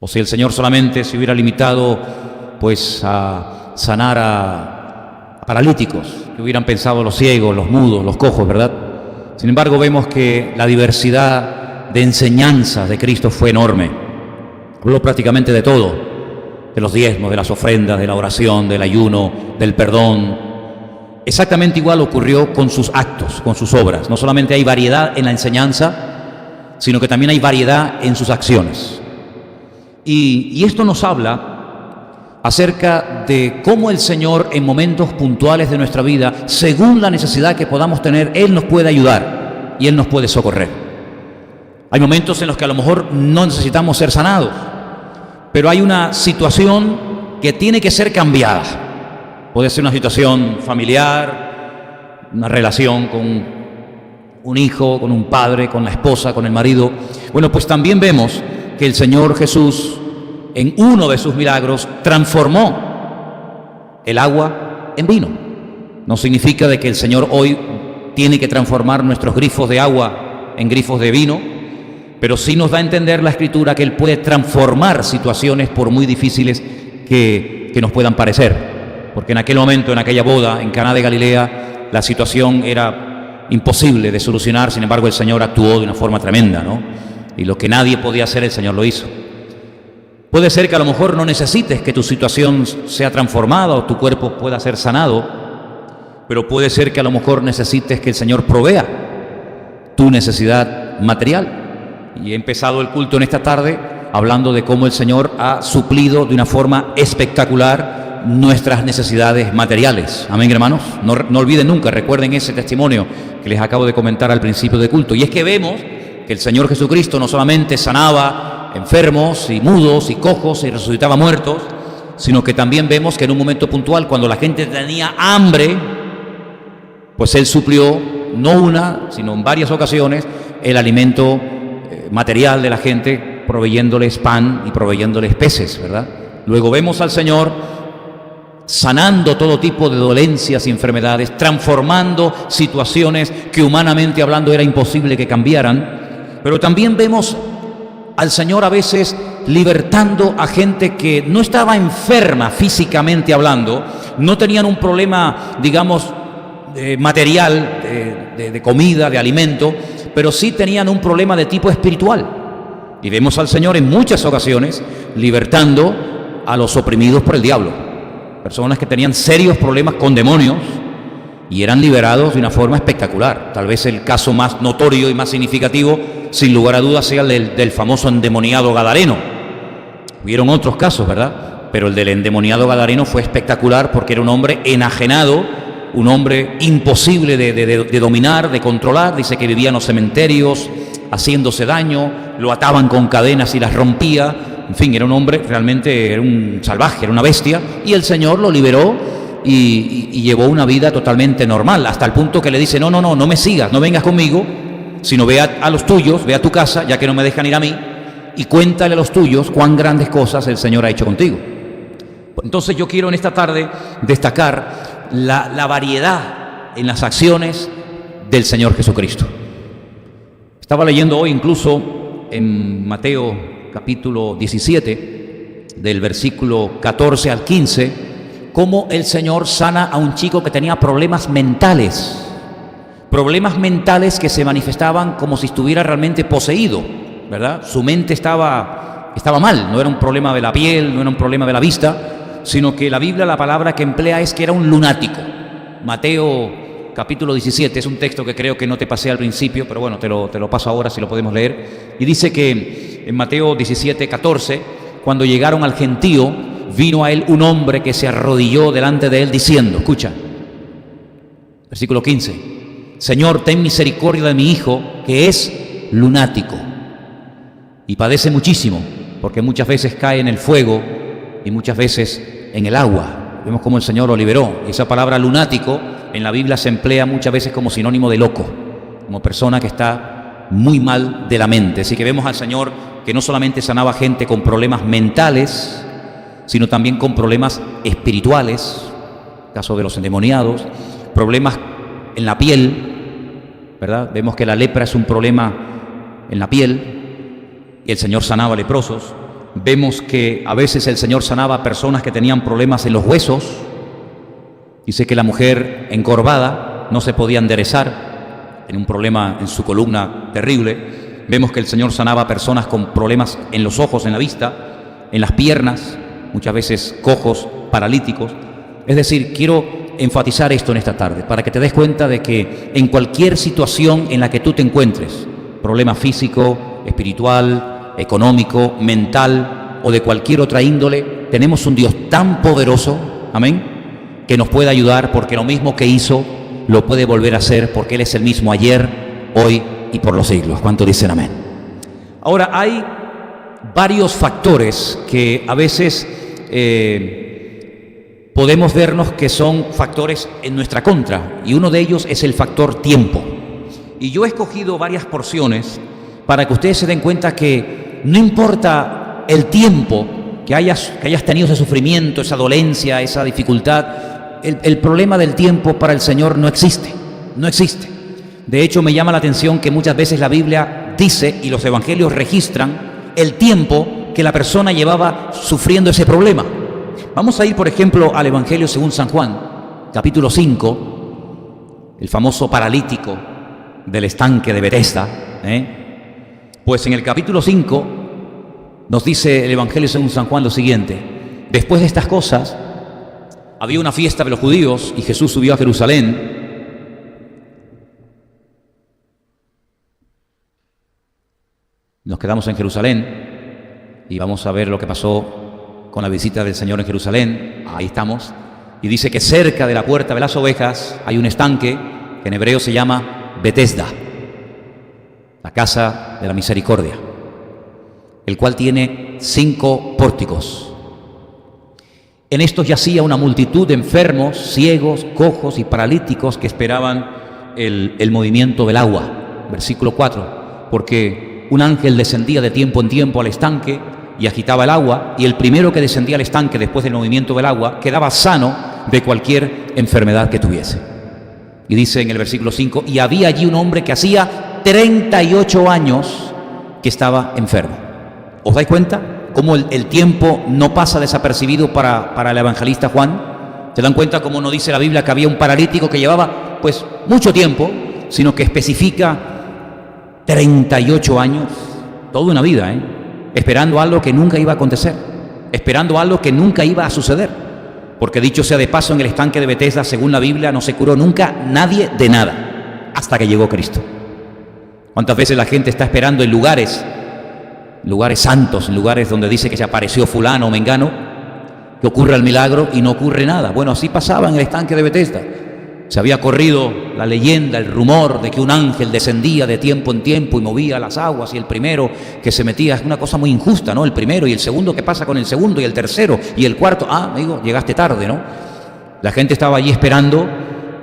O si el Señor solamente se hubiera limitado pues a sanar a paralíticos, que hubieran pensado los ciegos, los mudos, los cojos, ¿verdad? Sin embargo, vemos que la diversidad de enseñanzas de Cristo fue enorme. Habló prácticamente de todo, de los diezmos, de las ofrendas, de la oración, del ayuno, del perdón. Exactamente igual ocurrió con sus actos, con sus obras. No solamente hay variedad en la enseñanza, sino que también hay variedad en sus acciones. Y esto nos habla acerca de cómo el Señor en momentos puntuales de nuestra vida, según la necesidad que podamos tener, Él nos puede ayudar y Él nos puede socorrer. Hay momentos en los que a lo mejor no necesitamos ser sanados, pero hay una situación que tiene que ser cambiada. Puede ser una situación familiar, una relación con un hijo, con un padre, con la esposa, con el marido. Bueno, pues también vemos que el Señor Jesús, en uno de sus milagros, transformó el agua en vino. No significa de que el Señor hoy tiene que transformar nuestros grifos de agua en grifos de vino, pero sí nos da a entender la Escritura que Él puede transformar situaciones por muy difíciles que nos puedan parecer. Porque en aquel momento, en aquella boda, en Caná de Galilea, la situación era imposible de solucionar. Sin embargo, el Señor actuó de una forma tremenda, ¿no? Y lo que nadie podía hacer, el Señor lo hizo. Puede ser que a lo mejor no necesites que tu situación sea transformada o tu cuerpo pueda ser sanado, pero puede ser que a lo mejor necesites que el Señor provea tu necesidad material. Y he empezado el culto en esta tarde hablando de cómo el Señor ha suplido de una forma espectacular nuestras necesidades materiales. Amén, hermanos. No olviden nunca, recuerden ese testimonio que les acabo de comentar al principio del culto. Y es que vemos que el Señor Jesucristo no solamente sanaba enfermos y mudos y cojos y resucitaba muertos, sino que también vemos que en un momento puntual, cuando la gente tenía hambre, pues Él suplió, no una, sino en varias ocasiones, el alimento material de la gente, proveyéndoles pan y proveyéndoles peces, ¿verdad? Luego vemos al Señor sanando todo tipo de dolencias y enfermedades, transformando situaciones que humanamente hablando era imposible que cambiaran, pero también vemos al Señor a veces libertando a gente que no estaba enferma físicamente hablando, no tenían un problema, digamos, material, de comida, de alimento, pero sí tenían un problema de tipo espiritual. Y vemos al Señor en muchas ocasiones libertando a los oprimidos por el diablo. Personas que tenían serios problemas con demonios y eran liberados de una forma espectacular. Tal vez el caso más notorio y más significativo, sin lugar a dudas, sea el del famoso endemoniado gadareno. Hubieron otros casos, ¿verdad? Pero el del endemoniado gadareno fue espectacular porque era un hombre enajenado, un hombre imposible de dominar, de controlar. Dice que vivía en los cementerios haciéndose daño, lo ataban con cadenas y las rompía. En fin, era un hombre, realmente era un salvaje, era una bestia, y el Señor lo liberó y llevó una vida totalmente normal, hasta el punto que le dice, no me sigas, no vengas conmigo, sino ve a los tuyos, ve a tu casa, ya que no me dejan ir a mí, y cuéntale a los tuyos cuán grandes cosas el Señor ha hecho contigo. Entonces yo quiero en esta tarde destacar la variedad en las acciones del Señor Jesucristo. Estaba leyendo hoy incluso en Mateo capítulo 17, del versículo 14 al 15, cómo el Señor sana a un chico que tenía problemas mentales que se manifestaban como si estuviera realmente poseído, ¿verdad? Su mente estaba mal, no era un problema de la piel, no era un problema de la vista, sino que la Biblia, la palabra que emplea es que era un lunático. Mateo capítulo 17, es un texto que creo que no te pasé al principio, pero bueno, te lo paso ahora si lo podemos leer. Y dice que en Mateo 17, 14, cuando llegaron al gentío, vino a él un hombre que se arrodilló delante de él diciendo, escucha, versículo 15, Señor, ten misericordia de mi hijo, que es lunático y padece muchísimo, porque muchas veces cae en el fuego y muchas veces en el agua. Vemos cómo el Señor lo liberó. Y esa palabra lunático en la Biblia se emplea muchas veces como sinónimo de loco, como persona que está muy mal de la mente. Así que vemos al Señor que no solamente sanaba gente con problemas mentales, sino también con problemas espirituales, caso de los endemoniados, problemas en la piel, ¿verdad? Vemos que la lepra es un problema en la piel, y el Señor sanaba leprosos. Vemos que a veces el Señor sanaba a personas que tenían problemas en los huesos. Dice que la mujer encorvada no se podía enderezar, tenía un problema en su columna terrible. Vemos que el Señor sanaba a personas con problemas en los ojos, en la vista, en las piernas, muchas veces cojos, paralíticos. Es decir, quiero enfatizar esto en esta tarde, para que te des cuenta de que en cualquier situación en la que tú te encuentres, problema físico, espiritual, económico, mental o de cualquier otra índole, tenemos un Dios tan poderoso, amén, que nos puede ayudar, porque lo mismo que hizo lo puede volver a hacer, porque Él es el mismo ayer, hoy y por los siglos. ¿Cuántos dicen amén? Ahora, hay varios factores que a veces podemos vernos que son factores en nuestra contra, y uno de ellos es el factor tiempo. Y yo he escogido varias porciones para que ustedes se den cuenta que no importa el tiempo que hayas tenido ese sufrimiento, esa dolencia, esa dificultad, el problema del tiempo para el Señor no existe, no existe. De hecho, me llama la atención que muchas veces la Biblia dice, y los evangelios registran, el tiempo que la persona llevaba sufriendo ese problema. Vamos a ir, por ejemplo, al Evangelio según San Juan, capítulo 5, el famoso paralítico del estanque de Betesda. Pues en el capítulo 5 nos dice el Evangelio según San Juan lo siguiente: después de estas cosas, había una fiesta de los judíos y Jesús subió a Jerusalén. Nos quedamos en Jerusalén y vamos a ver lo que pasó con la visita del Señor en Jerusalén. Ahí estamos. Y dice que cerca de la puerta de las ovejas hay un estanque que en hebreo se llama Betesda, la casa de la misericordia, el cual tiene 5 pórticos. En estos yacía una multitud de enfermos, ciegos, cojos y paralíticos que esperaban el movimiento del agua. Versículo 4, porque un ángel descendía de tiempo en tiempo al estanque y agitaba el agua, y el primero que descendía al estanque después del movimiento del agua quedaba sano de cualquier enfermedad que tuviese. Y dice en el versículo 5, y había allí un hombre que hacía 38 años que estaba enfermo. ¿Os dais cuenta cómo el tiempo no pasa desapercibido para el evangelista Juan? ¿Se dan cuenta cómo no dice la Biblia que había un paralítico que llevaba pues mucho tiempo, sino que especifica 38 años, toda una vida, esperando algo que nunca iba a acontecer, esperando algo que nunca iba a suceder? Porque dicho sea de paso, en el estanque de Betesda, según la Biblia, no se curó nunca nadie de nada hasta que llegó Cristo. ¿Cuántas veces la gente está esperando en lugares santos, en lugares donde dice que se apareció fulano o mengano, que ocurra el milagro y no ocurre nada? Bueno, así pasaba en el estanque de Betesda. Se había corrido la leyenda, el rumor de que un ángel descendía de tiempo en tiempo y movía las aguas, y el primero que se metía, es una cosa muy injusta, ¿no? El primero, y el segundo, ¿qué pasa con el segundo? Y el tercero, y el cuarto, amigo, llegaste tarde, ¿no? La gente estaba allí esperando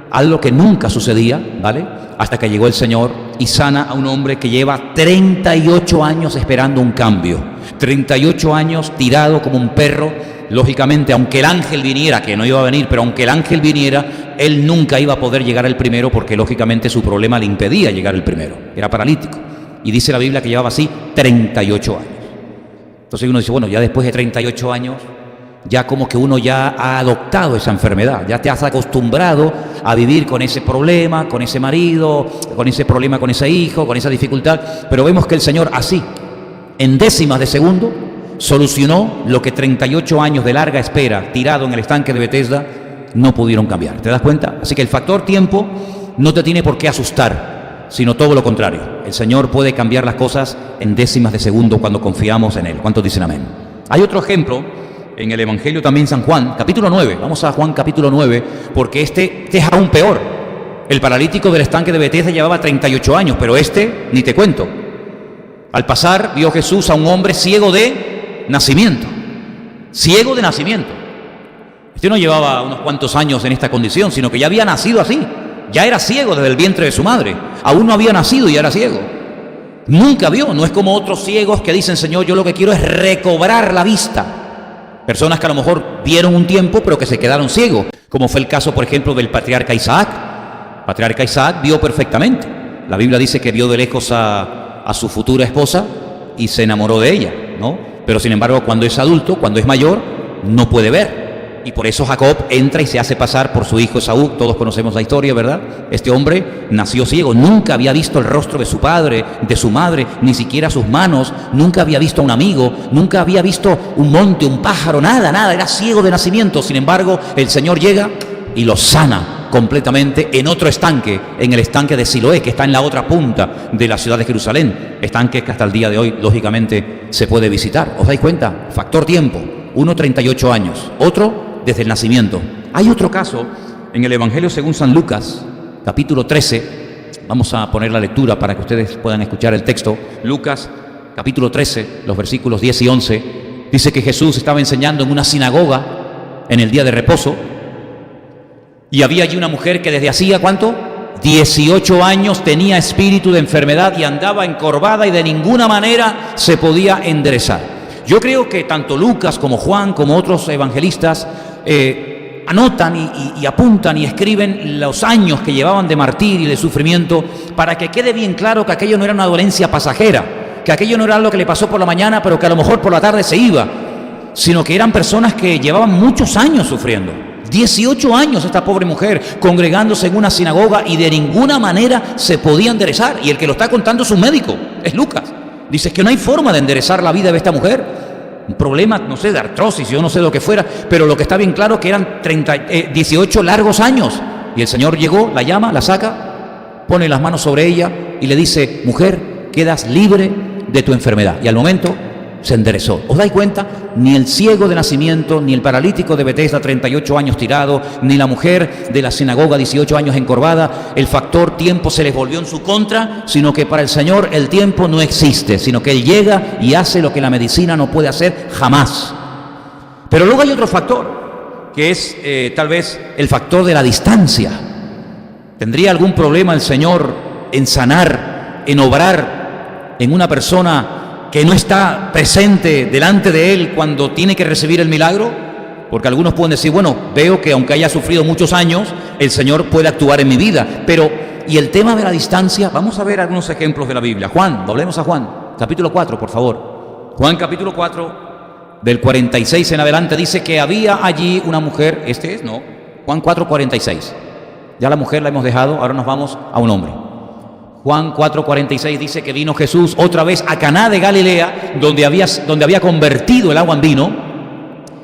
algo que nunca sucedía, ¿vale? Hasta que llegó el Señor y sana a un hombre que lleva 38 años esperando un cambio, 38 años tirado como un perro. Lógicamente, aunque el ángel viniera, que no iba a venir, pero aunque el ángel viniera, él nunca iba a poder llegar el primero, porque lógicamente su problema le impedía llegar el primero, era paralítico. Y dice la Biblia que llevaba así 38 años. Entonces uno dice, bueno, ya después de 38 años, ya como que uno ya ha adoptado esa enfermedad, ya te has acostumbrado a vivir con ese problema, con ese marido, con ese problema, con ese hijo, con esa dificultad. Pero vemos que el Señor así, en décimas de segundo, solucionó lo que 38 años de larga espera tirado en el estanque de Betesda no pudieron cambiar. ¿Te das cuenta? Así que el factor tiempo no te tiene por qué asustar, sino todo lo contrario. El Señor puede cambiar las cosas en décimas de segundo cuando confiamos en Él. ¿Cuántos dicen amén? Hay otro ejemplo en el Evangelio también, San Juan, capítulo 9. Vamos a Juan capítulo 9, porque este es aún peor. El paralítico del estanque de Betesda llevaba 38 años, pero ni te cuento. Al pasar, vio Jesús a un hombre ciego de nacimiento. Ciego de nacimiento. Este no llevaba unos cuantos años en esta condición, sino que ya había nacido así. Ya era ciego desde el vientre de su madre. Aún no había nacido y ya era ciego. Nunca vio. No es como otros ciegos que dicen, Señor, yo lo que quiero es recobrar la vista. Personas que a lo mejor vieron un tiempo, pero que se quedaron ciegos. Como fue el caso, por ejemplo, del patriarca Isaac. El patriarca Isaac vio perfectamente. La Biblia dice que vio de lejos a su futura esposa y se enamoró de ella, ¿no? pero sin embargo cuando es adulto, cuando es mayor, no puede ver. Y por eso Jacob entra y se hace pasar por su hijo Esaú. Todos conocemos la historia, ¿verdad? Este hombre nació ciego, nunca había visto el rostro de su padre, de su madre, ni siquiera sus manos, nunca había visto a un amigo, nunca había visto un monte, un pájaro, nada, era ciego de nacimiento. Sin embargo, el Señor llega y lo sana completamente en otro estanque, en el estanque de Siloé, que está en la otra punta de la ciudad de Jerusalén, estanque que hasta el día de hoy, lógicamente, se puede visitar. ¿Os dais cuenta? Factor tiempo, uno 38 años, otro desde el nacimiento. Hay otro caso en el Evangelio según San Lucas, capítulo 13. Vamos a poner la lectura para que ustedes puedan escuchar el texto. Lucas, capítulo 13, los versículos 10 y 11. Dice que Jesús estaba enseñando en una sinagoga en el día de reposo y había allí una mujer que desde hacía, ¿cuánto? 18 años tenía espíritu de enfermedad y andaba encorvada y de ninguna manera se podía enderezar. Yo creo que tanto Lucas como Juan como otros evangelistas anotan y apuntan y escriben los años que llevaban de martirio y de sufrimiento para que quede bien claro que aquello no era una dolencia pasajera, que aquello no era algo que le pasó por la mañana pero que a lo mejor por la tarde se iba, sino que eran personas que llevaban muchos años sufriendo. 18 años esta pobre mujer congregándose en una sinagoga y de ninguna manera se podía enderezar. Y el que lo está contando es un médico, es Lucas. Dice que no hay forma de enderezar la vida de esta mujer. Un problema, no sé, de artrosis, yo no sé lo que fuera, pero lo que está bien claro que eran 18 largos años. Y el Señor llegó, la llama, la saca, pone las manos sobre ella y le dice: mujer, quedas libre de tu enfermedad. Y al momento se enderezó. ¿Os dais cuenta? Ni el ciego de nacimiento, ni el paralítico de Betesda 38 años tirado, ni la mujer de la sinagoga 18 años encorvada, el factor tiempo se les volvió en su contra, sino que para el Señor el tiempo no existe, sino que Él llega y hace lo que la medicina no puede hacer jamás. Pero luego hay otro factor, que es tal vez el factor de la distancia. ¿Tendría algún problema el Señor en sanar, en obrar en una persona que no está presente delante de Él cuando tiene que recibir el milagro? Porque algunos pueden decir, bueno, veo que aunque haya sufrido muchos años, el Señor puede actuar en mi vida. Pero, ¿y el tema de la distancia? Vamos a ver algunos ejemplos de la Biblia. Juan, volvemos a Juan, capítulo 4, por favor. Juan, capítulo 4, del 46 en adelante, dice que había allí una mujer, Juan 4, 46. Ya la mujer la hemos dejado, ahora nos vamos a un hombre. Juan 4:46 dice que vino Jesús otra vez a Caná de Galilea, donde había convertido el agua en vino,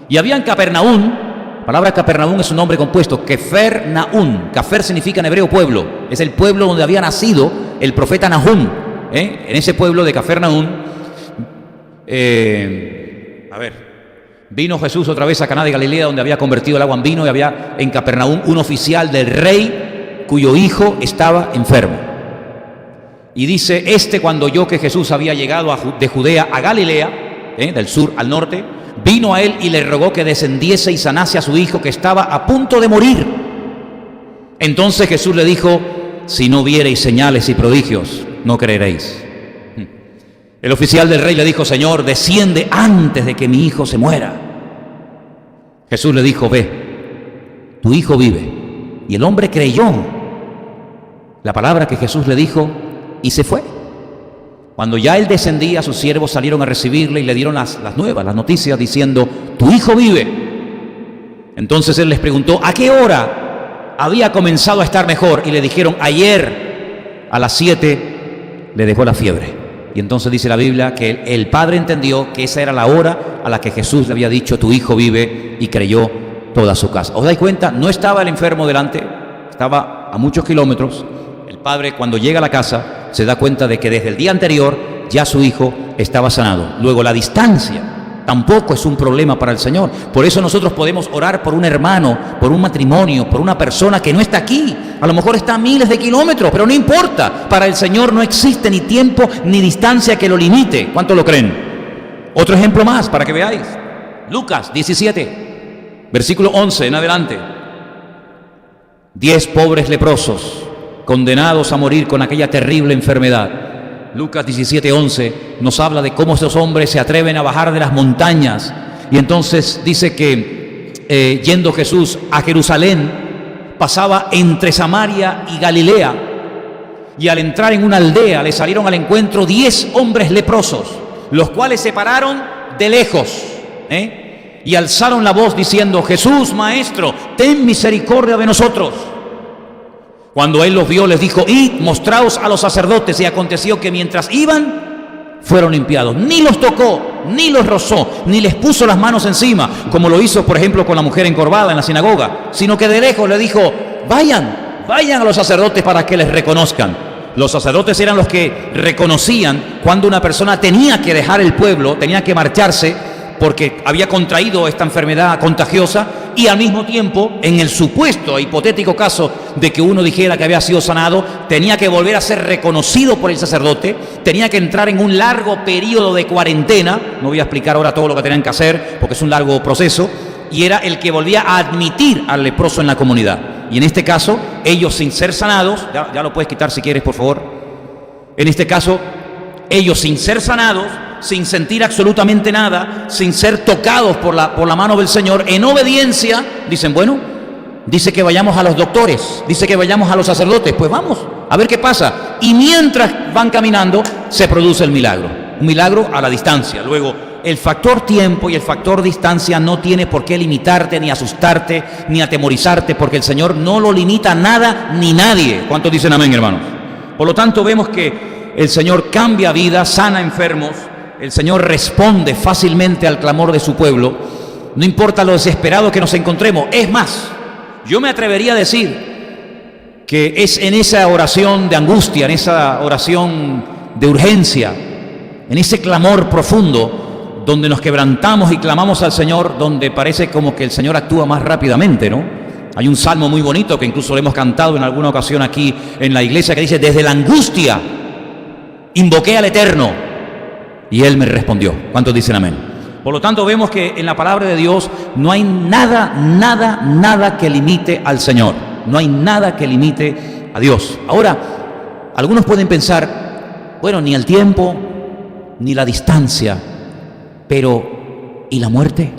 y había en Capernaum. La palabra Capernaum es un nombre compuesto, Kefer-Naum. Cafer significa en hebreo pueblo, es el pueblo donde había nacido el profeta Nahum. En ese pueblo de Capernaum, vino Jesús otra vez a Caná de Galilea, donde había convertido el agua en vino, y había en Capernaum un oficial del rey cuyo hijo estaba enfermo. Y dice, cuando oyó que Jesús había llegado de Judea a Galilea, del sur al norte, vino a él y le rogó que descendiese y sanase a su hijo que estaba a punto de morir. Entonces Jesús le dijo: si no viereis señales y prodigios, no creeréis. El oficial del rey le dijo: Señor, desciende antes de que mi hijo se muera. Jesús le dijo: ve, tu hijo vive. Y el hombre creyó la palabra que Jesús le dijo y se fue. Cuando ya él descendía, sus siervos salieron a recibirle y le dieron las nuevas, las noticias, diciendo: tu hijo vive. Entonces él les preguntó a qué hora había comenzado a estar mejor, y le dijeron: ayer a las 7 le dejó la fiebre. Y entonces dice la Biblia que el padre entendió que esa era la hora a la que Jesús le había dicho: tu hijo vive, y creyó toda su casa. ¿Os dais cuenta? No estaba el enfermo delante, estaba a muchos kilómetros. El padre, cuando llega a la casa, se da cuenta de que desde el día anterior ya su hijo estaba sanado. Luego, la distancia tampoco es un problema para el Señor. Por eso nosotros podemos orar por un hermano, por un matrimonio, por una persona que no está aquí. A lo mejor está a miles de kilómetros, pero no importa. Para el Señor no existe ni tiempo ni distancia que lo limite. ¿Cuántos lo creen? Otro ejemplo más para que veáis. Lucas 17, versículo 11 en adelante. 10 pobres leprosos condenados a morir con aquella terrible enfermedad. Lucas 17:11 nos habla de cómo esos hombres se atreven a bajar de las montañas. Y entonces dice que yendo Jesús a Jerusalén, pasaba entre Samaria y Galilea, y al entrar en una aldea le salieron al encuentro 10 hombres leprosos, los cuales se pararon de lejos, y alzaron la voz diciendo: Jesús, Maestro, ten misericordia de nosotros. Cuando él los vio, les dijo: id, mostraos a los sacerdotes. Y aconteció que mientras iban, fueron limpiados. Ni los tocó, ni los rozó, ni les puso las manos encima, como lo hizo, por ejemplo, con la mujer encorvada en la sinagoga, sino que de lejos le dijo: vayan a los sacerdotes para que les reconozcan. Los sacerdotes eran los que reconocían cuando una persona tenía que dejar el pueblo, tenía que marcharse porque había contraído esta enfermedad contagiosa, y al mismo tiempo, en el supuesto e hipotético caso de que uno dijera que había sido sanado, tenía que volver a ser reconocido por el sacerdote, tenía que entrar en un largo periodo de cuarentena. No voy a explicar ahora todo lo que tenían que hacer porque es un largo proceso, y era el que volvía a admitir al leproso en la comunidad. Y en este caso, ellos, sin ser sanados, ya lo puedes quitar si quieres, por favor. En este caso, ellos, sin ser sanados, sin sentir absolutamente nada, sin ser tocados por la mano del Señor, en obediencia, dicen: bueno, dice que vayamos a los doctores, dice que vayamos a los sacerdotes, pues vamos, a ver qué pasa. Y mientras van caminando, se produce el milagro, un milagro a la distancia. Luego, el factor tiempo y el factor distancia no tiene por qué limitarte, ni asustarte, ni atemorizarte, porque el Señor no lo limita nada ni nadie. ¿Cuántos dicen amén, hermanos? Por lo tanto, vemos que el Señor cambia vidas, sana enfermos, el Señor responde fácilmente al clamor de su pueblo, no importa lo desesperado que nos encontremos. Es más, yo me atrevería a decir que es en esa oración de angustia, en esa oración de urgencia, en ese clamor profundo, donde nos quebrantamos y clamamos al Señor, donde parece como que el Señor actúa más rápidamente, ¿no? Hay un salmo muy bonito que incluso lo hemos cantado en alguna ocasión aquí en la iglesia, que dice: desde la angustia invoqué al Eterno y Él me respondió. ¿Cuántos dicen amén? Por lo tanto, vemos que en la palabra de Dios no hay nada que limite al Señor. No hay nada que limite a Dios. Ahora, algunos pueden pensar: bueno, ni el tiempo, ni la distancia, pero ¿y la muerte?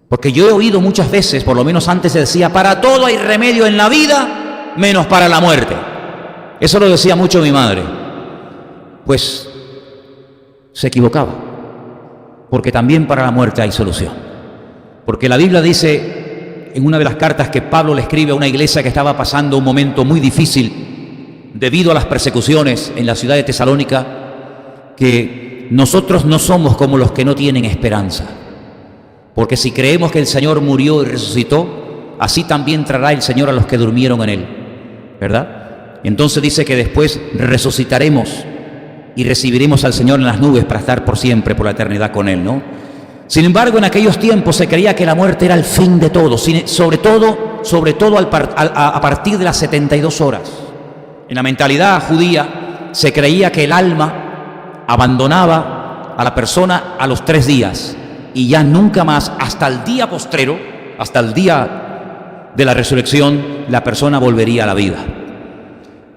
Porque yo he oído muchas veces, por lo menos antes se decía: para todo hay remedio en la vida, menos para la muerte. Eso lo decía mucho mi madre. Pues se equivocaba, porque también para la muerte hay solución. Porque la Biblia dice en una de las cartas que Pablo le escribe a una iglesia que estaba pasando un momento muy difícil debido a las persecuciones en la ciudad de Tesalónica, que nosotros no somos como los que no tienen esperanza, porque si creemos que el Señor murió y resucitó, así también traerá el Señor a los que durmieron en Él, ¿verdad? Entonces dice que después resucitaremos y recibiremos al Señor en las nubes para estar por siempre, por la eternidad con Él, ¿no? Sin embargo, en aquellos tiempos se creía que la muerte era el fin de todo, sobre todo a partir de las 72 horas. En la mentalidad judía se creía que el alma abandonaba a la persona a los 3 días y ya nunca más, hasta el día postrero, hasta el día de la resurrección, la persona volvería a la vida.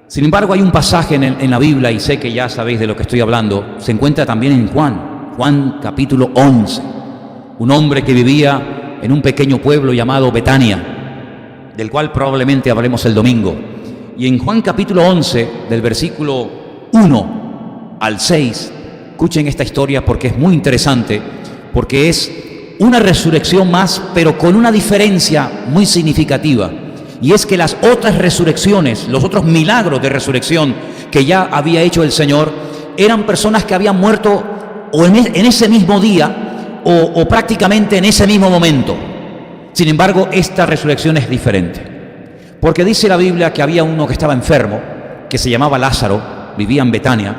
Sin embargo, hay un pasaje en la Biblia, y sé que ya sabéis de lo que estoy hablando, se encuentra también en Juan capítulo 11. Un hombre que vivía en un pequeño pueblo llamado Betania, del cual probablemente hablemos el domingo. Y en Juan capítulo 11, del versículo 1 al 6, escuchen esta historia porque es muy interesante, porque es una resurrección más, pero con una diferencia muy significativa. Y es que las otras resurrecciones, los otros milagros de resurrección que ya había hecho el Señor, eran personas que habían muerto o en ese mismo día o prácticamente en ese mismo momento. Sin embargo, esta resurrección es diferente, porque dice la Biblia que había uno que estaba enfermo, que se llamaba Lázaro, vivía en Betania,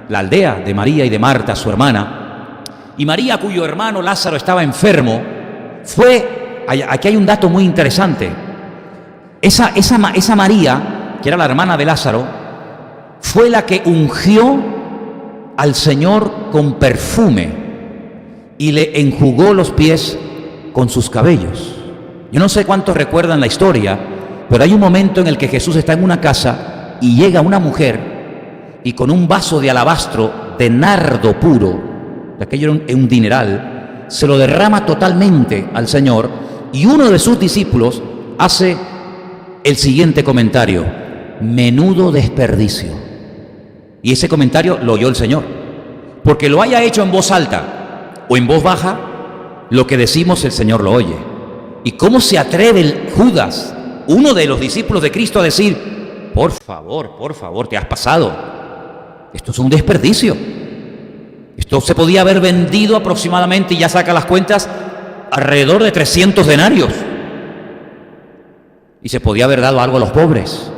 la aldea de María y de Marta, su hermana. Y María, cuyo hermano Lázaro estaba enfermo, aquí hay un dato muy interesante. Esa María, que era la hermana de Lázaro, fue la que ungió al Señor con perfume y le enjugó los pies con sus cabellos. Yo no sé cuántos recuerdan la historia, pero hay un momento en el que Jesús está en una casa y llega una mujer y con un vaso de alabastro de nardo puro, de aquello era un dineral, se lo derrama totalmente al Señor, y uno de sus discípulos hace el siguiente comentario: menudo desperdicio. Y ese comentario lo oyó el Señor, porque lo haya hecho en voz alta o en voz baja, lo que decimos el Señor lo oye. ¿Y cómo se atreve el Judas, uno de los discípulos de Cristo, a decir, por favor, te has pasado? Esto es un desperdicio. Esto se podía haber vendido aproximadamente, y ya saca las cuentas, alrededor de 300 denarios. Y se podía haber dado algo a los pobres.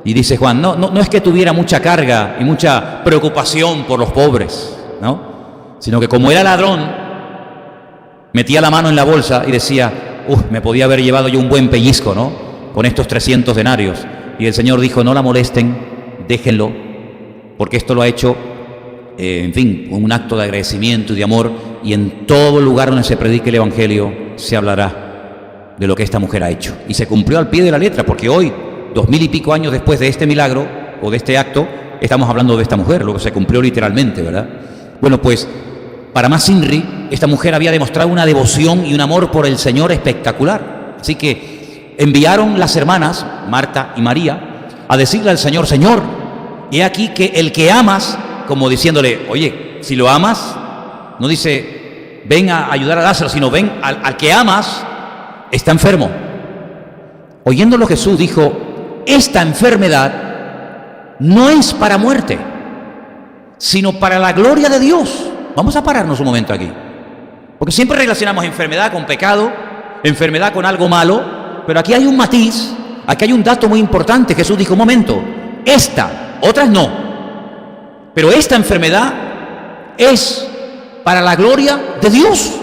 Y dice Juan, no es que tuviera mucha carga y mucha preocupación por los pobres, ¿no? Sino que como era ladrón, metía la mano en la bolsa y decía, me podía haber llevado yo un buen pellizco, ¿no? Con estos 300 denarios. Y el Señor dijo, no la molesten, déjenlo, porque esto lo ha hecho, con un acto de agradecimiento y de amor, y en todo lugar donde se predique el Evangelio se hablará de lo que esta mujer ha hecho. Y se cumplió al pie de la letra, porque hoy, 2000 y pico años después de este milagro, o de este acto, estamos hablando de esta mujer, lo que se cumplió literalmente, ¿verdad? Bueno, pues, para más Inri, esta mujer había demostrado una devoción y un amor por el Señor espectacular. Así que enviaron las hermanas, Marta y María, a decirle al Señor, Señor, he aquí que el que amas, como diciéndole, oye, si lo amas, no dice, ven a ayudar a Lázaro, sino ven al que amas, está enfermo. Oyéndolo Jesús dijo, esta enfermedad no es para muerte, sino para la gloria de Dios. Vamos a pararnos un momento aquí, porque siempre relacionamos enfermedad con pecado, enfermedad con algo malo, pero aquí hay un matiz, aquí hay un dato muy importante. Jesús dijo, un momento, esta, otras no, pero esta enfermedad es para la gloria de Dios.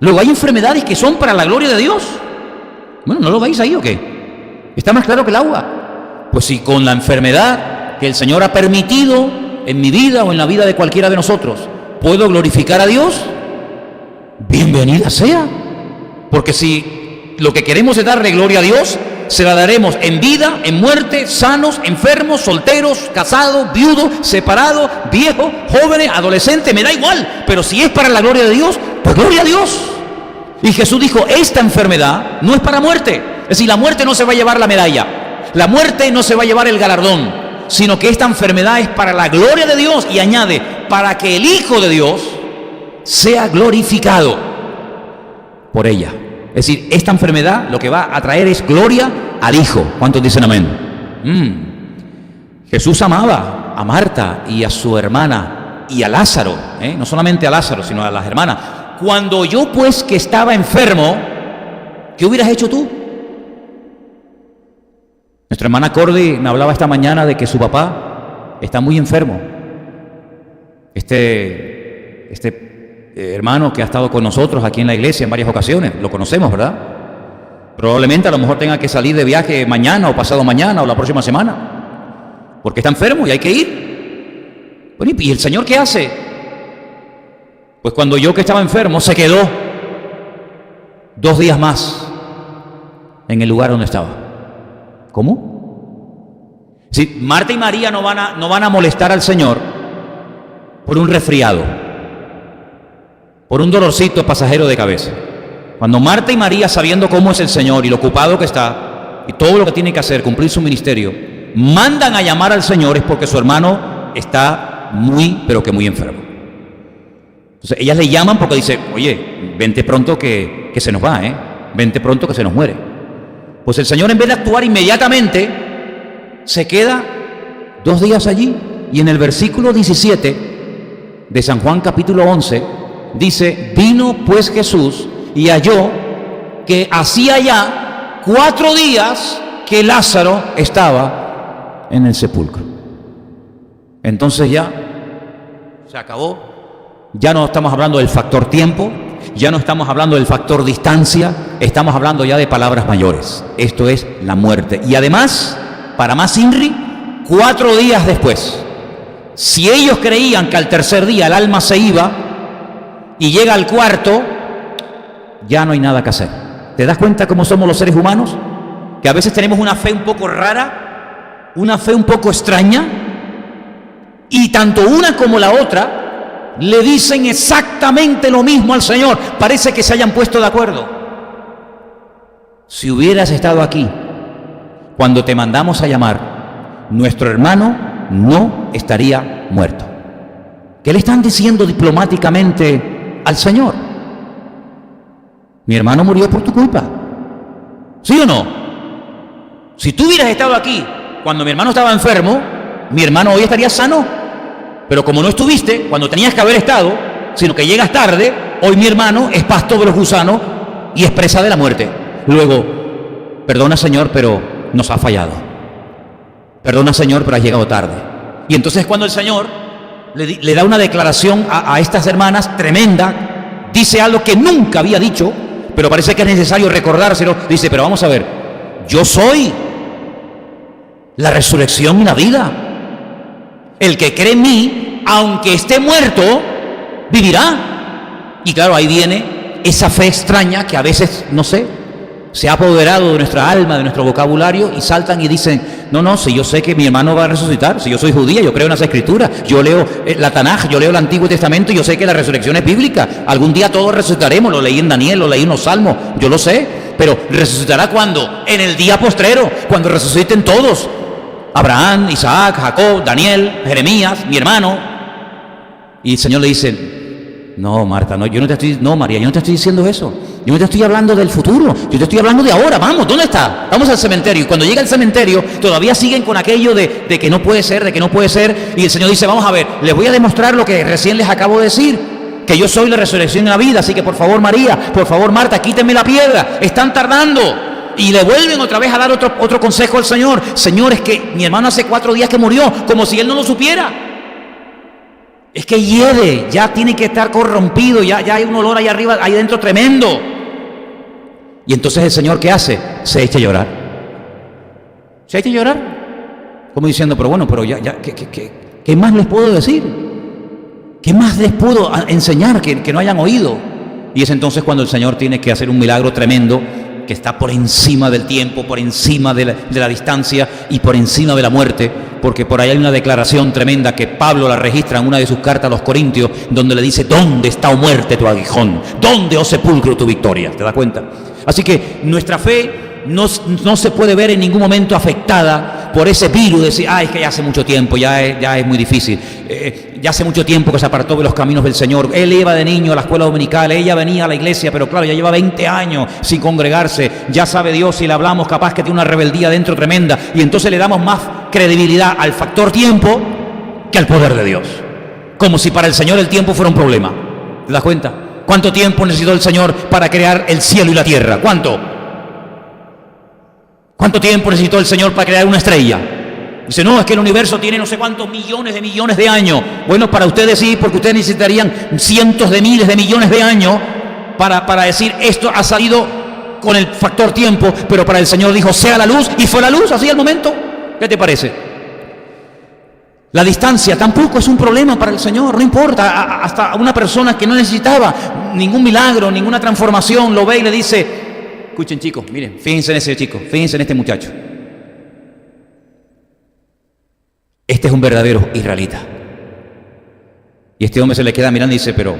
Luego hay enfermedades que son para la gloria de Dios. Bueno, ¿no lo veis ahí o qué? ¿Está más claro que el agua? Pues si con la enfermedad que el Señor ha permitido en mi vida o en la vida de cualquiera de nosotros puedo glorificar a Dios, bienvenida sea. Porque si lo que queremos es darle gloria a Dios, se la daremos en vida, en muerte, sanos, enfermos, solteros, casados, viudos, separados, viejos, jóvenes, adolescentes, me da igual. Pero si es para la gloria de Dios, pues gloria a Dios. Y Jesús dijo, esta enfermedad no es para muerte. Es decir, la muerte no se va a llevar la medalla, la muerte no se va a llevar el galardón, sino que esta enfermedad es para la gloria de Dios, y añade, para que el Hijo de Dios sea glorificado por ella. Es decir, esta enfermedad lo que va a traer es gloria al Hijo. ¿Cuántos dicen amén? Jesús amaba a Marta y a su hermana y a Lázaro, no solamente a Lázaro, sino a las hermanas. Cuando oyó pues que estaba enfermo, ¿qué hubieras hecho tú? Nuestra hermana Cordy me hablaba esta mañana de que su papá está muy enfermo. Este hermano que ha estado con nosotros aquí en la iglesia en varias ocasiones, lo conocemos, ¿verdad? Probablemente a lo mejor tenga que salir de viaje mañana o pasado mañana o la próxima semana, porque está enfermo y hay que ir. Bueno, ¿y el Señor qué hace? Pues cuando oyó que estaba enfermo, se quedó 2 días más en el lugar donde estaba. ¿Cómo? Si Marta y María no van a molestar al Señor por un resfriado, por un dolorcito pasajero de cabeza. Cuando Marta y María, sabiendo cómo es el Señor y lo ocupado que está y todo lo que tiene que hacer, cumplir su ministerio, mandan a llamar al Señor, es porque su hermano está muy, pero que muy enfermo. Entonces ellas le llaman porque dice, oye, vente pronto que se nos va, vente pronto que se nos muere. Pues el Señor, en vez de actuar inmediatamente, se queda 2 días allí. Y en el versículo 17 de San Juan capítulo 11 dice, vino pues Jesús y halló que hacía ya 4 días que Lázaro estaba en el sepulcro. Entonces ya se acabó. Ya no estamos hablando del factor tiempo, ya no estamos hablando del factor distancia, estamos hablando ya de palabras mayores. Esto es la muerte. Y además, para más Inri, 4 días después. Si ellos creían que al tercer día el alma se iba y llega al cuarto, ya no hay nada que hacer. ¿Te das cuenta cómo somos los seres humanos? Que a veces tenemos una fe un poco rara, una fe un poco extraña, y tanto una como la otra le dicen exactamente lo mismo al Señor. Parece que se hayan puesto de acuerdo. Si hubieras estado aquí cuando te mandamos a llamar, nuestro hermano no estaría muerto. ¿Qué le están diciendo diplomáticamente al Señor. Mi hermano murió por tu culpa. ¿Sí o no? Si tú hubieras estado aquí cuando mi hermano estaba enfermo, mi hermano hoy estaría sano. Pero como no estuviste cuando tenías que haber estado, sino que llegas tarde, hoy mi hermano es pasto de los gusanos y es presa de la muerte. Luego, perdona Señor, pero nos ha fallado. Perdona Señor, pero has llegado tarde. Y entonces cuando el Señor le da una declaración a estas hermanas tremenda, dice algo que nunca había dicho, pero parece que es necesario recordárselo. Dice, pero vamos a ver, yo soy la resurrección y la vida. El que cree en mí, aunque esté muerto, vivirá. Y claro, ahí viene esa fe extraña que a veces, no sé, se ha apoderado de nuestra alma, de nuestro vocabulario, y saltan y dicen, no, si yo sé que mi hermano va a resucitar, si yo soy judía, yo creo en las escrituras, yo leo la Tanaj, yo leo el Antiguo Testamento y yo sé que la resurrección es bíblica, algún día todos resucitaremos, lo leí en Daniel, lo leí en los Salmos, yo lo sé, pero ¿resucitará cuándo? En el día postrero, cuando resuciten todos, Abraham, Isaac, Jacob, Daniel, Jeremías, mi hermano. Y el Señor le dice, no, Marta, no, María, yo no te estoy diciendo eso. Yo no te estoy hablando del futuro, yo te estoy hablando de ahora. Vamos, ¿dónde está? Vamos al cementerio. Y cuando llega al cementerio, todavía siguen con aquello de que no puede ser, de que no puede ser. Y el Señor dice, vamos a ver, les voy a demostrar lo que recién les acabo de decir, que yo soy la resurrección y la vida. Así que por favor, María, por favor, Marta, quítenme la piedra, están tardando. Y le vuelven otra vez a dar otro consejo al Señor. Señor, es que mi hermano hace 4 días que murió, como si él no lo supiera. Es que hiede, ya tiene que estar corrompido, ya hay un olor ahí arriba, ahí dentro tremendo. Y entonces el Señor, ¿qué hace? Se echa a llorar. Se echa a llorar. Como diciendo, pero bueno, pero ¿qué más les puedo decir? ¿Qué más les puedo enseñar que no hayan oído? Y es entonces cuando el Señor tiene que hacer un milagro tremendo, que está por encima del tiempo, por encima de la distancia y por encima de la muerte, porque por ahí hay una declaración tremenda que Pablo la registra en una de sus cartas a los Corintios, donde le dice, ¿dónde está, oh muerte, tu aguijón? ¿Dónde, oh sepulcro, tu victoria? ¿Te das cuenta? Así que nuestra fe no se puede ver en ningún momento afectada por ese virus de decir, es que ya hace mucho tiempo, ya es muy difícil, ya hace mucho tiempo que se apartó de los caminos del Señor. Él iba de niño a la escuela dominical, ella venía a la iglesia, pero claro, ya lleva 20 años sin congregarse, ya sabe Dios, si le hablamos capaz que tiene una rebeldía dentro tremenda, y entonces le damos más credibilidad al factor tiempo que al poder de Dios, como si para el Señor el tiempo fuera un problema. ¿Te das cuenta? ¿Cuánto tiempo necesitó el Señor para crear el cielo y la tierra? ¿Cuánto tiempo necesitó el Señor para crear una estrella? Dice, no, es que el universo tiene no sé cuántos millones de años. Bueno, para ustedes sí, porque ustedes necesitarían cientos de miles de millones de años para decir, esto ha salido con el factor tiempo, pero para el Señor dijo, sea la luz, y fue la luz, así al momento. ¿Qué te parece? La distancia tampoco es un problema para el Señor, no importa. Hasta una persona que no necesitaba ningún milagro, ninguna transformación, lo ve y le dice, escuchen chicos, miren, fíjense en ese chico, fíjense en este muchacho. Este es un verdadero israelita. Y este hombre se le queda mirando y dice, pero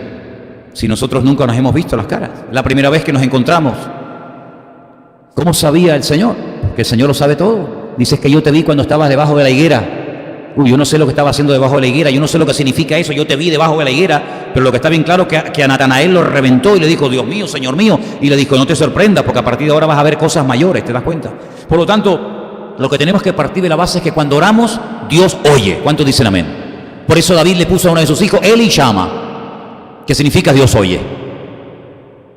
si nosotros nunca nos hemos visto las caras, la primera vez que nos encontramos, ¿cómo sabía el Señor? Porque el Señor lo sabe todo. Dices que yo te vi cuando estabas debajo de la higuera. Yo no sé lo que estaba haciendo debajo de la higuera, yo no sé lo que significa eso, yo te vi debajo de la higuera, pero lo que está bien claro es que a Natanael lo reventó y le dijo, Dios mío, Señor mío, y le dijo, no te sorprendas, porque a partir de ahora vas a ver cosas mayores, ¿te das cuenta? Por lo tanto, lo que tenemos que partir de la base es que cuando oramos, Dios oye. ¿Cuántos dicen amén? Por eso David le puso a uno de sus hijos, Eli Shama, que significa Dios oye.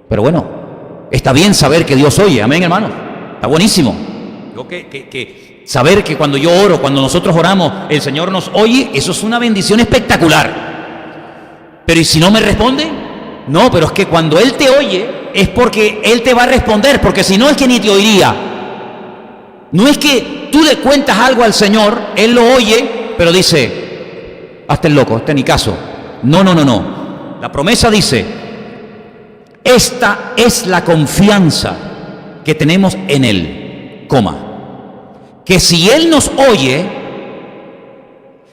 Pero bueno, está bien saber que Dios oye, amén, hermano, está buenísimo. Yo saber que cuando yo oro, cuando nosotros oramos, el Señor nos oye, eso es una bendición espectacular. Pero ¿y si no me responde? No, pero es que cuando Él te oye, es porque Él te va a responder, porque si no es que ni te oiría. No es que tú le cuentas algo al Señor, Él lo oye, pero dice, hazte el loco, ni caso. No. La promesa dice, esta es la confianza que tenemos en Él, que si Él nos oye,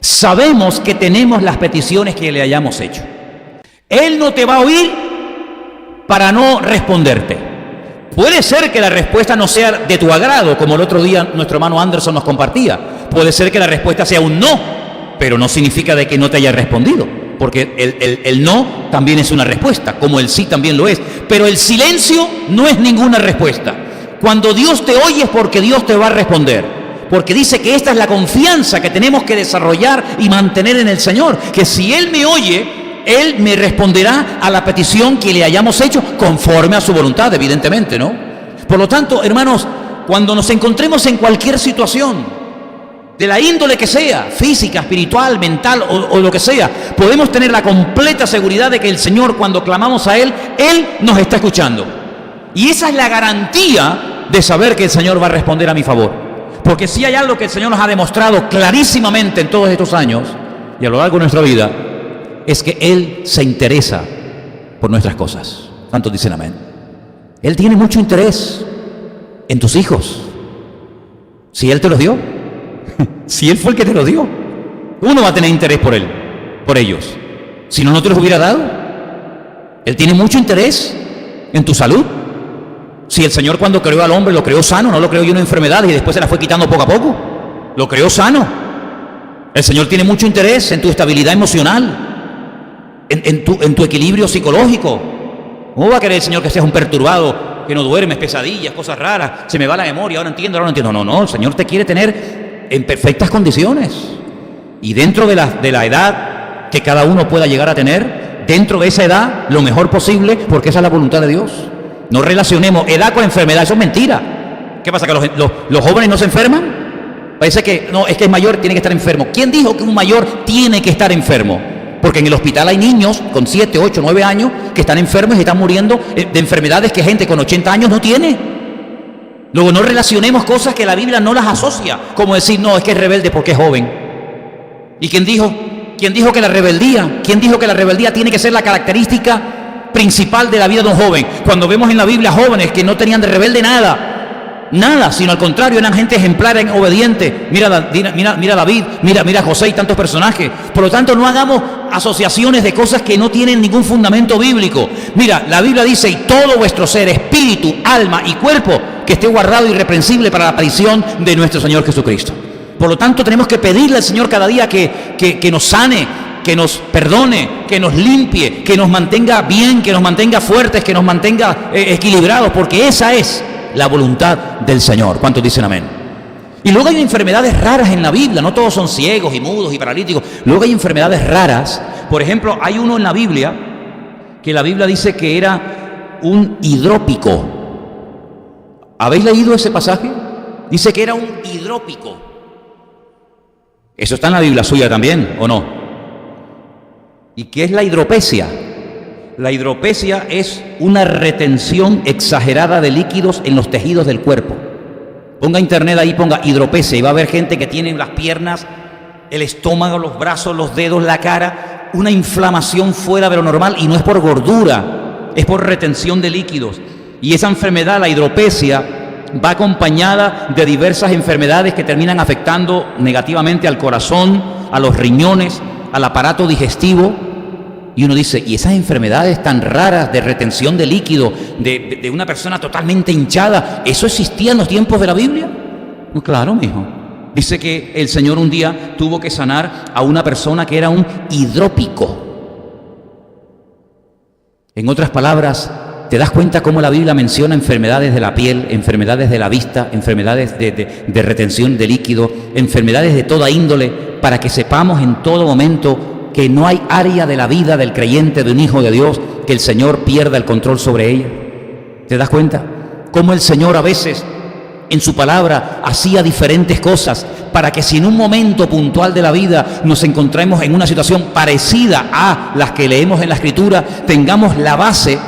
sabemos que tenemos las peticiones que le hayamos hecho. Él no te va a oír para no responderte. Puede ser que la respuesta no sea de tu agrado, como el otro día nuestro hermano Anderson nos compartía. Puede ser que la respuesta sea un no, pero no significa de que no te haya respondido. porque el no también es una respuesta, como el sí también lo es. Pero el silencio no es ninguna respuesta. Cuando Dios te oye es porque Dios te va a responder. Porque dice que esta es la confianza que tenemos que desarrollar y mantener en el Señor. Que si Él me oye, Él me responderá a la petición que le hayamos hecho conforme a su voluntad, evidentemente, ¿no? Por lo tanto, hermanos, cuando nos encontremos en cualquier situación, de la índole que sea, física, espiritual, mental o lo que sea, podemos tener la completa seguridad de que el Señor, cuando clamamos a Él, Él nos está escuchando. Y esa es la garantía de saber que el Señor va a responder a mi favor. Porque si hay algo que el Señor nos ha demostrado clarísimamente en todos estos años y a lo largo de nuestra vida, es que Él se interesa por nuestras cosas. ¿Cuántos dicen amén? Él tiene mucho interés en tus hijos. Si Él te los dio, si Él fue el que te los dio, uno va a tener interés por Él, por ellos. Si no, no te los hubiera dado. Él tiene mucho interés en tu salud. Si el Señor, cuando creó al hombre, lo creó sano, no lo creó lleno de enfermedades y después se las fue quitando poco a poco. Lo creó sano. El Señor tiene mucho interés en tu estabilidad emocional, en tu equilibrio psicológico. ¿Cómo va a querer el Señor que seas un perturbado, que no duermes, pesadillas, cosas raras, se me va la memoria, ahora entiendo, ahora no entiendo? No, el Señor te quiere tener en perfectas condiciones y dentro de la edad que cada uno pueda llegar a tener, dentro de esa edad, lo mejor posible, porque esa es la voluntad de Dios. No relacionemos edad con enfermedad, eso es mentira. ¿Qué pasa, que los jóvenes no se enferman? Parece que no, es que es mayor, tiene que estar enfermo. ¿Quién dijo que un mayor tiene que estar enfermo? Porque en el hospital hay niños con 7, 8, 9 años que están enfermos y están muriendo de enfermedades que gente con 80 años no tiene. Luego no relacionemos cosas que la Biblia no las asocia, como decir, no, es que es rebelde porque es joven. ¿Y quién dijo que la rebeldía tiene que ser la característica principal de la vida de un joven? Cuando vemos en la Biblia jóvenes que no tenían de rebelde nada, sino al contrario, eran gente ejemplar, obediente. Mira David, mira José y tantos personajes. Por lo tanto, no hagamos asociaciones de cosas que no tienen ningún fundamento bíblico. Mira, la Biblia dice, y todo vuestro ser, espíritu, alma y cuerpo, que esté guardado irreprensible para la aparición de nuestro Señor Jesucristo. Por lo tanto, tenemos que pedirle al Señor cada día que nos sane, que nos perdone, que nos limpie, que nos mantenga bien, que nos mantenga fuertes, que nos mantenga equilibrados, porque esa es la voluntad del Señor. ¿Cuántos dicen amén? Y luego hay enfermedades raras en la Biblia, no todos son ciegos y mudos y paralíticos. Luego hay enfermedades raras. Por ejemplo, hay uno en la Biblia que la Biblia dice que era un hidrópico. ¿Habéis leído ese pasaje? Dice que era un hidrópico. Eso está en la Biblia suya también, ¿o no? ¿Y qué es la hidropesia? La hidropesia es una retención exagerada de líquidos en los tejidos del cuerpo. Ponga internet ahí, ponga hidropesia y va a haber gente que tiene las piernas, el estómago, los brazos, los dedos, la cara, una inflamación fuera de lo normal, y no es por gordura, es por retención de líquidos. Y esa enfermedad, la hidropesia, va acompañada de diversas enfermedades que terminan afectando negativamente al corazón, a los riñones, al aparato digestivo. Y uno dice, ¿y esas enfermedades tan raras de retención de líquido, de una persona totalmente hinchada, eso existía en los tiempos de la Biblia? Pues claro, mijo. Dice que el Señor un día tuvo que sanar a una persona que era un hidrópico. En otras palabras, ¿te das cuenta cómo la Biblia menciona enfermedades de la piel, enfermedades de la vista, enfermedades de retención de líquido, enfermedades de toda índole, para que sepamos en todo momento que no hay área de la vida del creyente, de un hijo de Dios, que el Señor pierda el control sobre ella? ¿Te das cuenta? Cómo el Señor a veces en su palabra hacía diferentes cosas para que si en un momento puntual de la vida nos encontremos en una situación parecida a las que leemos en la Escritura, tengamos la base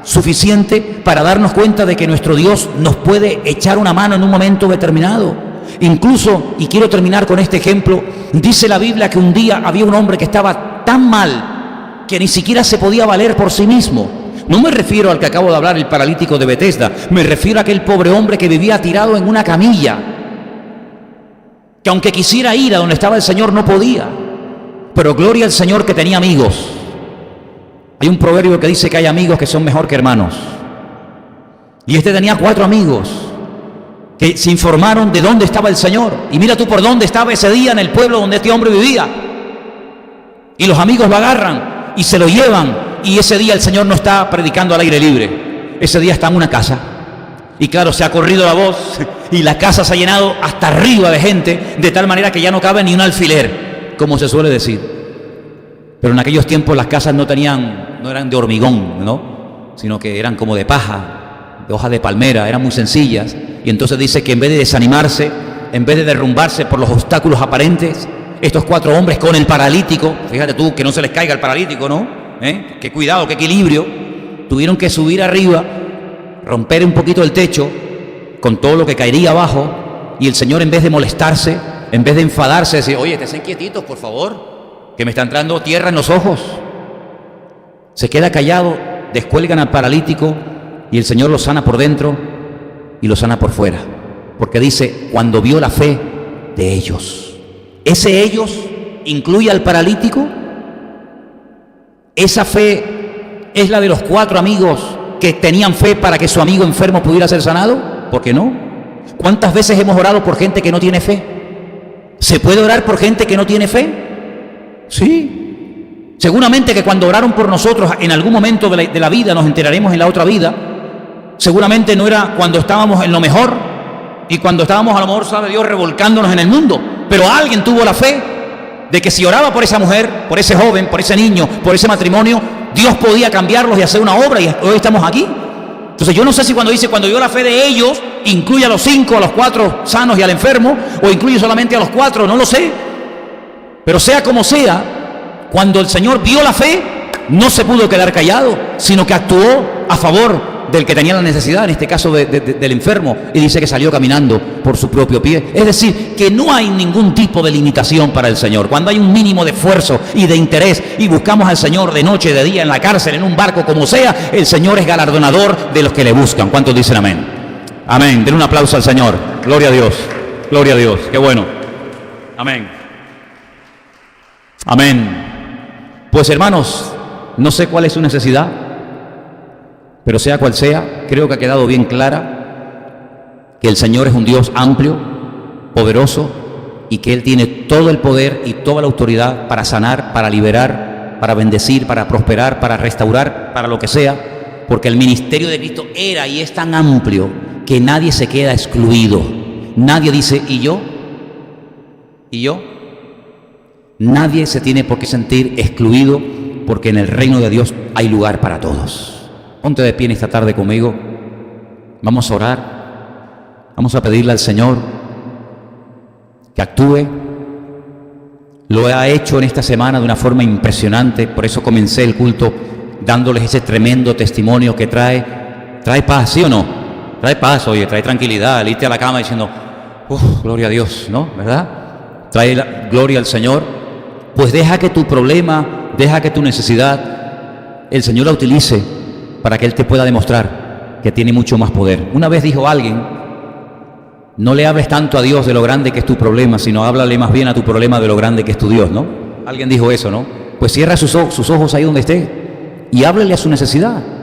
suficiente para darnos cuenta de que nuestro Dios nos puede echar una mano en un momento determinado. Incluso, y quiero terminar con este ejemplo, dice la Biblia que un día había un hombre que estaba tan mal que ni siquiera se podía valer por sí mismo. No me refiero al que acabo de hablar, el paralítico de Betesda, me refiero a aquel pobre hombre que vivía tirado en una camilla, que aunque quisiera ir a donde estaba el Señor no podía, pero gloria al Señor que tenía amigos. Hay un proverbio que dice que hay amigos que son mejor que hermanos, y este tenía 4 amigos que se informaron de dónde estaba el Señor, y mira tú por dónde estaba ese día en el pueblo donde este hombre vivía. Y los amigos lo agarran y se lo llevan. Y ese día el Señor no está predicando al aire libre. Ese día está en una casa. Y claro, se ha corrido la voz y la casa se ha llenado hasta arriba de gente, de tal manera que ya no cabe ni un alfiler, como se suele decir. Pero en aquellos tiempos las casas no eran de hormigón, ¿no? Sino que eran como de paja, de hojas de palmera, eran muy sencillas. Y entonces dice que en vez de desanimarse, en vez de derrumbarse por los obstáculos aparentes, estos 4 hombres con el paralítico, fíjate tú, que no se les caiga el paralítico, ¿no? Qué cuidado, qué equilibrio. Tuvieron que subir arriba, romper un poquito el techo con todo lo que caería abajo, y el Señor, en vez de molestarse, en vez de enfadarse, decir: oye, estén quietitos, por favor, que me está entrando tierra en los ojos. Se queda callado, descuelgan al paralítico y el Señor lo sana por dentro y lo sana por fuera, porque dice: cuando vio la fe de ellos. ¿Ese ellos incluye al paralítico? ¿Esa fe es la de los 4 amigos que tenían fe para que su amigo enfermo pudiera ser sanado? ¿Por qué no? ¿Cuántas veces hemos orado por gente que no tiene fe? ¿Se puede orar por gente que no tiene fe? Sí. Seguramente que cuando oraron por nosotros en algún momento de la vida, nos enteraremos en la otra vida, seguramente no era cuando estábamos en lo mejor y cuando estábamos, a lo mejor, sabe Dios, revolcándonos en el mundo, pero alguien tuvo la fe de que si oraba por esa mujer, por ese joven, por ese niño, por ese matrimonio, Dios podía cambiarlos y hacer una obra, y hoy estamos aquí. Entonces yo no sé si cuando dice cuando dio la fe de ellos, incluye a los 5, a los 4 sanos y al enfermo, o incluye solamente a los 4, no lo sé. Pero sea como sea, cuando el Señor vio la fe, no se pudo quedar callado, sino que actuó a favor del que tenía la necesidad, en este caso del enfermo, y dice que salió caminando por su propio pie. Es decir, que no hay ningún tipo de limitación para el Señor. Cuando hay un mínimo de esfuerzo y de interés y buscamos al Señor de noche, de día, en la cárcel, en un barco, como sea, el Señor es galardonador de los que le buscan. ¿Cuántos dicen amén? Amén. Den un aplauso al Señor. Gloria a Dios. Gloria a Dios. Qué bueno. Amén. Amén. Pues hermanos, no sé cuál es su necesidad, pero sea cual sea, creo que ha quedado bien clara que el Señor es un Dios amplio, poderoso, y que Él tiene todo el poder y toda la autoridad para sanar, para liberar, para bendecir, para prosperar, para restaurar, para lo que sea, porque el ministerio de Cristo era y es tan amplio que nadie se queda excluido. Nadie dice: ¿y yo? ¿Y yo? Nadie se tiene por qué sentir excluido, porque en el reino de Dios hay lugar para todos. Ponte de pie en esta tarde conmigo. Vamos a orar. Vamos a pedirle al Señor que actúe. Lo ha hecho en esta semana de una forma impresionante. Por eso comencé el culto dándoles ese tremendo testimonio que trae paz, ¿sí o no? Trae paz, oye, trae tranquilidad. El irte a la cama diciendo: gloria a Dios, ¿no? ¿Verdad? Trae la gloria al Señor. Pues deja que tu problema, deja que tu necesidad, el Señor la utilice para que Él te pueda demostrar que tiene mucho más poder. Una vez dijo alguien: no le hables tanto a Dios de lo grande que es tu problema, sino háblale más bien a tu problema de lo grande que es tu Dios, ¿no? Alguien dijo eso, ¿no? Pues cierra sus ojos ahí donde esté y háblale a su necesidad.